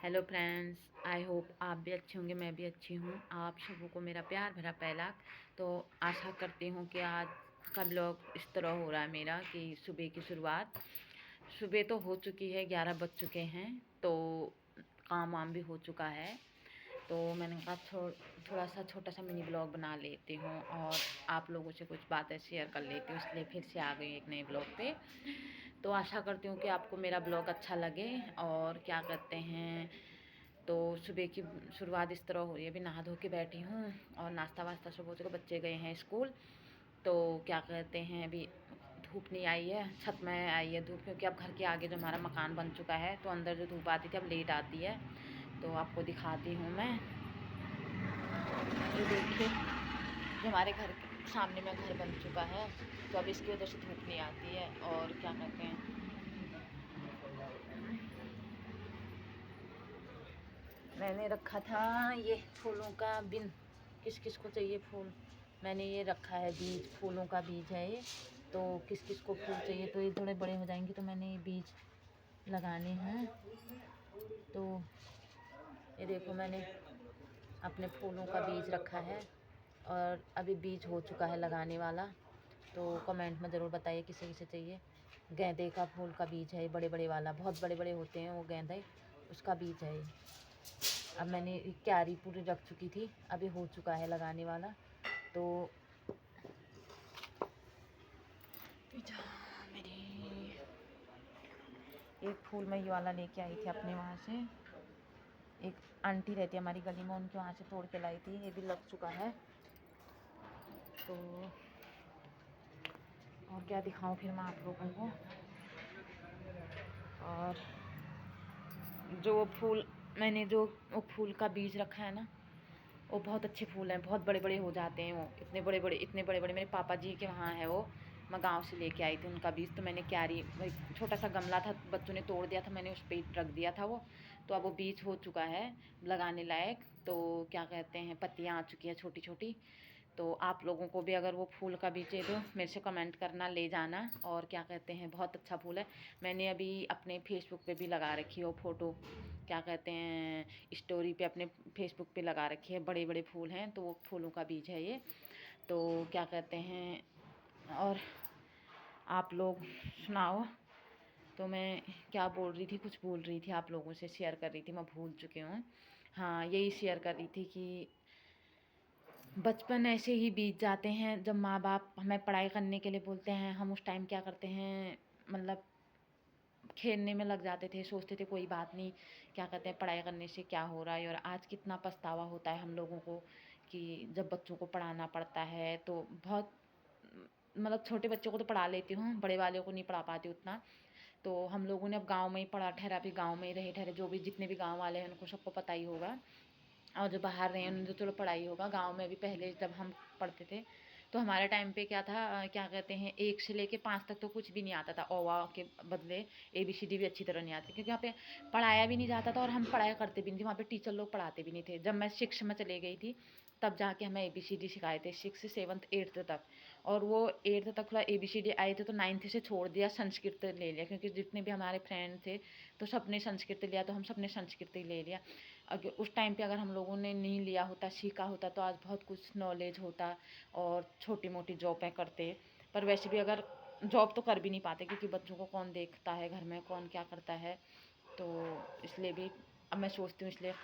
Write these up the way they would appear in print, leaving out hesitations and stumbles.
Hello friends, I hope आप भी अच्छे होंगे। मैं भी अच्छी हूँ। आप सबों को मेरा प्यार भरा पहला। तो आशा करती हूँ कि आज का ब्लॉग इस तरह हो रहा है मेरा कि सुबह की शुरुआत। सुबह तो हो चुकी है, 11 बज चुके हैं, तो काम वाम भी हो चुका है। तो मैंने कहा थोड़ा सा छोटा सा मिनी ब्लॉग बना लेती हूँ और आप लोगों से कुछ बातें शेयर कर लेती हूँ, इसलिए फिर से आ गई एक नए ब्लॉग पे। तो आशा करती हूँ कि आपको मेरा ब्लॉग अच्छा लगे। और क्या कहते हैं, तो सुबह की शुरुआत इस तरह हो रही है। अभी नहा धो के बैठी हूँ और नाश्ता वास्ता सब हो चुका, बच्चे गए हैं स्कूल। तो क्या कहते हैं, अभी धूप नहीं आई है, छत में आई है धूप, क्योंकि अब घर के आगे जो हमारा मकान बन चुका है तो अंदर जो धूप आती थी अब लेट आती है। तो आपको दिखाती हूँ मैं। ये देखिए, जो हमारे घर के सामने में घर बन चुका है, तो अब इसकी वजह से धूप नहीं आती है। और क्या कहते हैं, मैंने रखा था ये फूलों का बिन, किस किस को चाहिए फूल। मैंने ये रखा है बीज, फूलों का बीज है ये। तो किस किस को फूल चाहिए, तो ये थोड़े बड़े हो जाएंगे तो मैंने ये बीज लगाने हैं। तो ये देखो, मैंने अपने फूलों का बीज रखा है और अभी बीज हो चुका है लगाने वाला। तो कमेंट में ज़रूर बताइए किसे किसे चाहिए। गेंदे का फूल का बीज है, बड़े बड़े वाला, बहुत बड़े बड़े होते हैं वो गेंदे, उसका बीज है ये। अब मैंने क्यारी पूरी रख चुकी थी, अभी हो चुका है लगाने वाला। तो मेरी एक फूल मैं ये वाला लेके आई थी अपने वहाँ से, एक आंटी रहती है हमारी गली में, उनके वहाँ से तोड़ के लाई थी। ये भी लग चुका है। तो और क्या दिखाऊं फिर मैं आप लोगों को। और जो फूल मैंने जो वो फूल का बीज रखा है ना, वो बहुत अच्छे फूल हैं, बहुत बड़े बड़े हो जाते हैं वो, इतने बड़े बड़े, इतने बड़े बड़े। मेरे पापा जी के वहाँ है वो, मैं गांव से लेके आई थी उनका बीज। तो मैंने क्यारी, वही छोटा सा गमला था, बच्चों ने तोड़ दिया था, मैंने उस पर रख दिया था वो। तो अब वो बीज हो चुका है लगाने लायक। तो क्या कहते हैं, पत्तियाँ आ चुकी हैं छोटी छोटी। तो आप लोगों को भी अगर वो फूल का बीज चाहिए तो मेरे से कमेंट करना, ले जाना। और क्या कहते हैं, बहुत अच्छा फूल है। मैंने अभी अपने फेसबुक पे भी लगा रखी है वो फ़ोटो, क्या कहते हैं, स्टोरी पे अपने फेसबुक पे लगा रखी है। बड़े बड़े फूल हैं, तो वो फूलों का बीज है ये। तो क्या कहते हैं, और आप लोग सुनाओ। तो मैं क्या बोल रही थी, कुछ बोल रही थी, आप लोगों से शेयर कर रही थी, मैं भूल चुकी हूँ। हाँ, यही शेयर कर रही थी कि बचपन ऐसे ही बीत जाते हैं। जब माँ बाप हमें पढ़ाई करने के लिए बोलते हैं, हम उस टाइम क्या करते हैं, मतलब खेलने में लग जाते थे, सोचते थे कोई बात नहीं, क्या कहते हैं, पढ़ाई करने से क्या हो रहा है। और आज कितना पछतावा होता है हम लोगों को कि जब बच्चों को पढ़ाना पड़ता है। तो बहुत, मतलब छोटे बच्चों को तो पढ़ा लेती हूँ, बड़े वालों को नहीं पढ़ा पाती उतना। तो हम लोगों ने अब गांव में ही पढ़ा, ठहरा भी गांव में ही रहे ठहरे, जो भी जितने भी गांव वाले हैं उनको सबको पता ही होगा। और जो बाहर रहे हैं उन्हें तो चलो पढ़ाई होगा। गांव में भी पहले जब हम पढ़ते थे तो हमारे टाइम पे क्या था, क्या कहते हैं, 1 से लेके 5 तक तो कुछ भी नहीं आता था। ओ आ के बदले ABCD भी अच्छी तरह नहीं आती, क्योंकि वहाँ पे पढ़ाया भी नहीं जाता था और हम पढ़ाई करते भी नहीं थे। वहाँ पे टीचर लोग पढ़ाते भी नहीं थे। जब मैं 6 में चले गई थी तब जाके हमें ABCD सिखाए थे, 6 7 8 तक। और वो 8 तक थोड़ा ABCD आए थे, तो 9th से छोड़ दिया, संस्कृत ले लिया, क्योंकि जितने भी हमारे फ्रेंड थे तो सबने संस्कृत लिया, तो हम सबने संस्कृत ही ले लिया। अगर उस टाइम पे अगर हम लोगों ने नहीं लिया होता, सीखा होता, तो आज बहुत कुछ नॉलेज होता और छोटी मोटी जॉबें करते। पर वैसे भी अगर जॉब तो कर भी नहीं पाते, क्योंकि बच्चों को कौन देखता है, घर में कौन क्या करता है। तो इसलिए भी अब मैं सोचती हूँ, इसलिए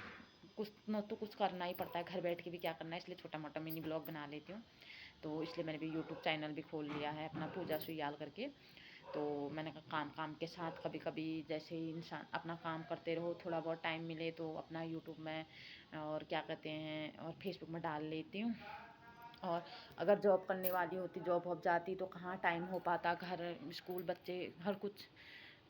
कुछ न तो कुछ करना ही पड़ता है, घर बैठ के भी क्या करना है, इसलिए छोटा मोटा मिनी ब्लॉग बना लेती हूँ। तो इसलिए मैंने भी यूट्यूब चैनल भी खोल लिया है अपना, पूजा सुयाल करके। तो मैंने कहा काम काम के साथ कभी कभी जैसे ही इंसान अपना काम करते रहो, थोड़ा बहुत टाइम मिले तो अपना यूट्यूब में और क्या कहते हैं, और फेसबुक में डाल लेती हूँ। और अगर जॉब करने वाली होती, जॉब हो जाती, तो कहाँ टाइम हो पाता, घर स्कूल बच्चे हर कुछ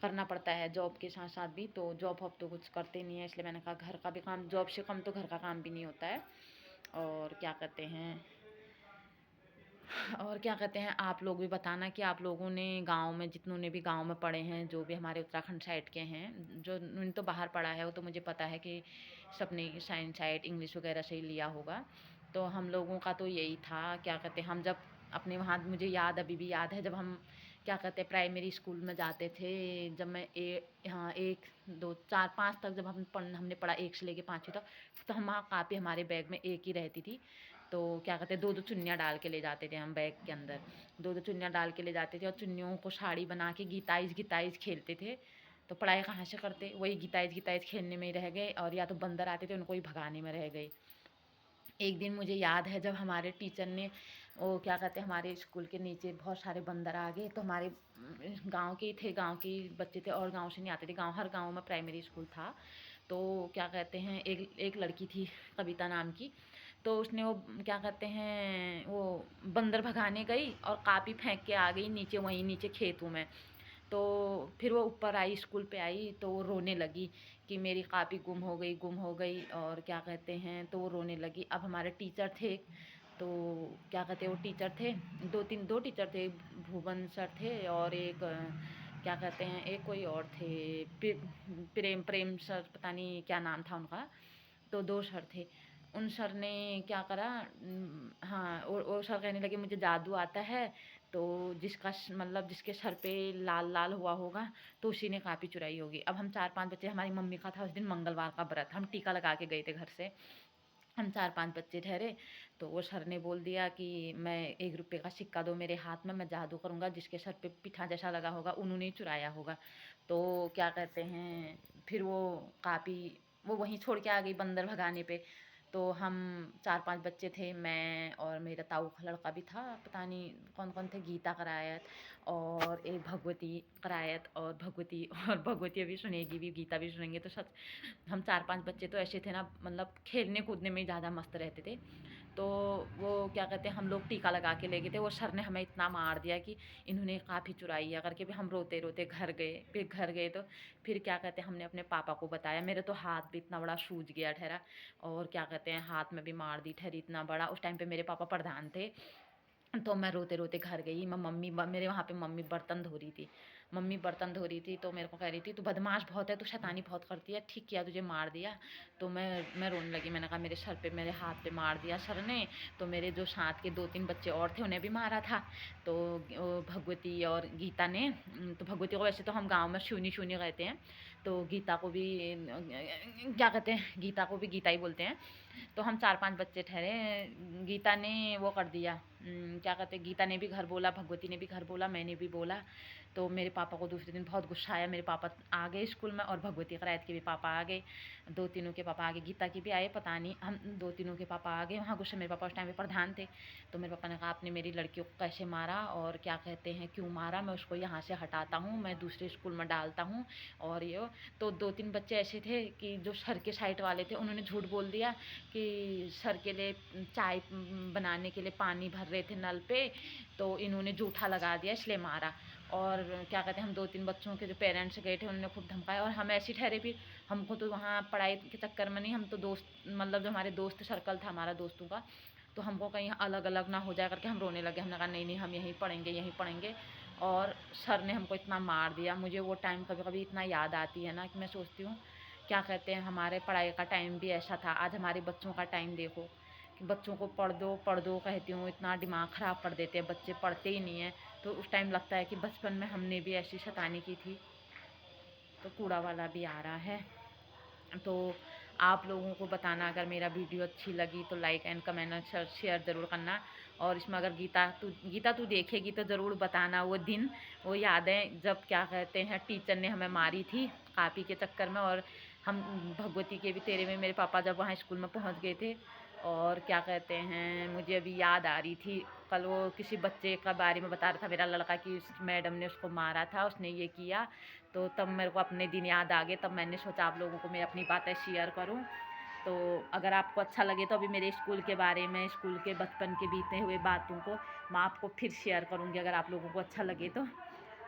करना पड़ता है जॉब के साथ साथ भी। तो जॉब वॉब तो कुछ करते नहीं है, इसलिए मैंने कहा घर का भी काम, जॉब से कम तो घर का काम भी नहीं होता है। और क्या कहते हैं, और क्या कहते हैं, आप लोग भी बताना कि आप लोगों ने गाँव में, जितनों ने भी गाँव में पढ़े हैं, जो भी हमारे उत्तराखंड साइड के हैं, जो उन्होंने तो बाहर पढ़ा है वो तो मुझे पता है कि सबने साइंस साइड इंग्लिश वगैरह से ही लिया होगा। तो हम लोगों का तो यही था, क्या कहते हैं, हम जब अपने वहाँ, मुझे याद, अभी भी याद है, जब हम क्या कहते हैं प्राइमरी स्कूल में जाते थे, जब मैं हाँ 1 2 4 5 तक जब हमने पढ़ा, 1 से लेके 5वीं तक, तो हम वहाँ कापी हमारे बैग में एक ही रहती थी। तो क्या कहते हैं 2 2 चुन्नियाँ डाल के ले जाते थे हम बैग के अंदर, 2 2 चुन्नियाँ डाल के ले जाते थे और चुन्नियों को साड़ी बना के गीताइज गीताइज खेलते थे। तो पढ़ाई कहाँ से करते, वही गीताइज गीताइज खेलने में ही रह गए, और या तो बंदर आते थे उनको ही भगाने में रह गए। एक दिन मुझे याद है जब हमारे टीचर ने वो क्या कहते हैं हमारे स्कूल के नीचे बहुत सारे बंदर आ गए, तो हमारे गांव के ही थे, गांव के बच्चे थे और गांव से नहीं आते थे, गांव हर गांव में प्राइमरी स्कूल था। तो क्या कहते हैं एक एक लड़की थी कविता नाम की, तो उसने वो क्या कहते हैं वो बंदर भगाने गई और कापी फेंक के आ गई नीचे, वहीं नीचे खेतों में। तो फिर वो ऊपर आई, स्कूल पे आई, तो वो रोने लगी कि मेरी कापी गुम हो गई, और क्या कहते हैं तो वो रोने लगी। अब हमारे टीचर थे, तो क्या कहते हैं वो टीचर थे, दो टीचर थे, भुवन सर थे और एक क्या कहते हैं एक कोई और थे, प्रेम प्रेम सर, पता नहीं क्या नाम था उनका। तो 2 सर थे। उन सर ने क्या करा, हाँ वो सर कहने लगे मुझे जादू आता है, तो मतलब जिसके सर पे लाल लाल हुआ होगा तो उसी ने कापी चुराई होगी। अब हम 4 5 बच्चे, हमारी मम्मी का था उस दिन मंगलवार का व्रत, हम टीका लगा के गए थे घर से, हम 4 5 बच्चे ठहरे। तो वो सर ने बोल दिया कि मैं 1 रुपये का सिक्का दो मेरे हाथ में, मैं जादू करूँगा, जिसके सर पे पिठा जैसा लगा होगा उन्होंने ही चुराया होगा। तो क्या कहते हैं फिर वो कापी वो वहीं छोड़ के आ गई बंदर भगाने पे। तो हम 4 5 बच्चे थे, मैं और मेरा ताऊ का लड़का भी था, पता नहीं कौन कौन थे, गीता करायत और एक भगवती करायत, और भगवती अभी सुनेगी भी, गीता भी सुनेंगे, तो सच हम 4 5 बच्चे तो ऐसे थे ना, मतलब खेलने कूदने में ज़्यादा मस्त रहते थे। तो वो क्या कहते हैं हम लोग टीका लगा के ले गए थे, वो सर ने हमें इतना मार दिया कि इन्होंने काफ़ी चुराई है करके, भी हम रोते रोते घर गए। फिर घर गए तो फिर क्या कहते हैं हमने अपने पापा को बताया, मेरे तो हाथ भी इतना बड़ा सूज गया ठहरा, और क्या कहते हैं हाथ में भी मार दी ठहरी इतना बड़ा। उस टाइम पे मेरे पापा प्रधान थे। तो मैं रोते रोते घर गई, मेरे वहाँ पे मम्मी बर्तन धो रही थी, तो मेरे को कह रही थी तू बदमाश बहुत है, तू शैतानी बहुत करती है, ठीक किया तुझे मार दिया। तो मैं रोने लगी, मैंने कहा मेरे सर पे मेरे हाथ पे मार दिया सर ने। तो मेरे जो साथ के 2 3 बच्चे और थे उन्हें भी मारा था। तो भगवती और गीता ने, तो भगवती को वैसे तो हम गाँव में शूनी शूनी कहते हैं, तो गीता को भी क्या कहते हैं गीता को भी गीता ही बोलते हैं। तो हम 4 5 बच्चे ठहरे, गीता ने वो कर दिया, क्या कहते हैं गीता ने भी घर बोला, भगवती ने भी घर बोला, मैंने भी बोला। तो मेरे पापा को दूसरे दिन बहुत गुस्सा आया, मेरे पापा आ गए स्कूल में, और भगवती करायत के भी पापा आ गए, 2 तीनों के पापा आ गए, गीता के भी आए, पता नहीं हम 2 तीनों के पापा आ गए वहाँ गुस्से। मेरे पापा उस टाइम पे प्रधान थे। तो मेरे पापा ने कहा आपने मेरी लड़कियों को कैसे मारा, और क्या कहते हैं क्यों मारा, मैं उसको यहाँ से हटाता हूँ, मैं दूसरे स्कूल में डालता हूँ। और ये तो 2 3 बच्चे ऐसे थे कि जो सर के साइड वाले थे, उन्होंने झूठ बोल दिया कि सर के लिए चाय बनाने के लिए पानी भर रहे थे नल पे, तो इन्होंने जूठा लगा दिया इसलिए मारा। और क्या कहते हैं हम 2 3 बच्चों के जो पेरेंट्स गए थे उन्होंने खूब धमकाया, और हम ऐसे ठहरे भी, हमको तो वहाँ पढ़ाई के चक्कर में नहीं, हम तो दोस्त, मतलब जो हमारे दोस्त सर्कल था हमारा दोस्तों का, तो हमको कहीं अलग अलग ना हो जाए करके हम रोने लगे। हमने कहा नहीं नहीं हम यहीं पढ़ेंगे, यहीं पढ़ेंगे। और सर ने हमको इतना मार दिया, मुझे वो टाइम कभी कभी इतना याद आती है ना कि मैं सोचती हूँ क्या कहते हैं हमारे पढ़ाई का टाइम भी ऐसा था। आज हमारे बच्चों का टाइम देखो कि बच्चों को पढ़ दो कहती हूँ, इतना दिमाग ख़राब कर देते हैं बच्चे, पढ़ते ही नहीं हैं। तो उस टाइम लगता है कि बचपन में हमने भी ऐसी शैतानी की थी। तो कूड़ा वाला भी आ रहा है। तो आप लोगों को बताना अगर मेरा वीडियो अच्छी लगी तो लाइक एंड कमेंट और शेयर ज़रूर करना। और इसमें अगर गीता तू देखेगी तो ज़रूर बताना वो दिन, वो यादें जब क्या कहते हैं टीचर ने हमें मारी थी कापी के चक्कर में। और हम भगवती के भी तेरे में मेरे पापा जब वहाँ स्कूल में पहुँच गए थे। और क्या कहते हैं मुझे अभी याद आ रही थी, कल वो किसी बच्चे का बारे में बता रहा था मेरा लड़का कि उस मैडम ने उसको मारा था, उसने ये किया। तो तब मेरे को अपने दिन याद आ गए, तब मैंने सोचा आप लोगों को मैं अपनी बातें शेयर करूं। तो अगर आपको अच्छा लगे तो अभी मेरे स्कूल के बारे में, स्कूल के बचपन के बीते हुए बातों को मैं आपको फिर शेयर करूंगी, अगर आप लोगों को अच्छा लगे तो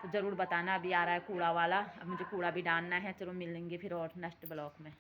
ज़रूर बताना। अभी आ रहा है कूड़ा वाला, अब मुझे कूड़ा भी डालना है। चलो मिलेंगे फिर और नेक्स्ट ब्लॉग में।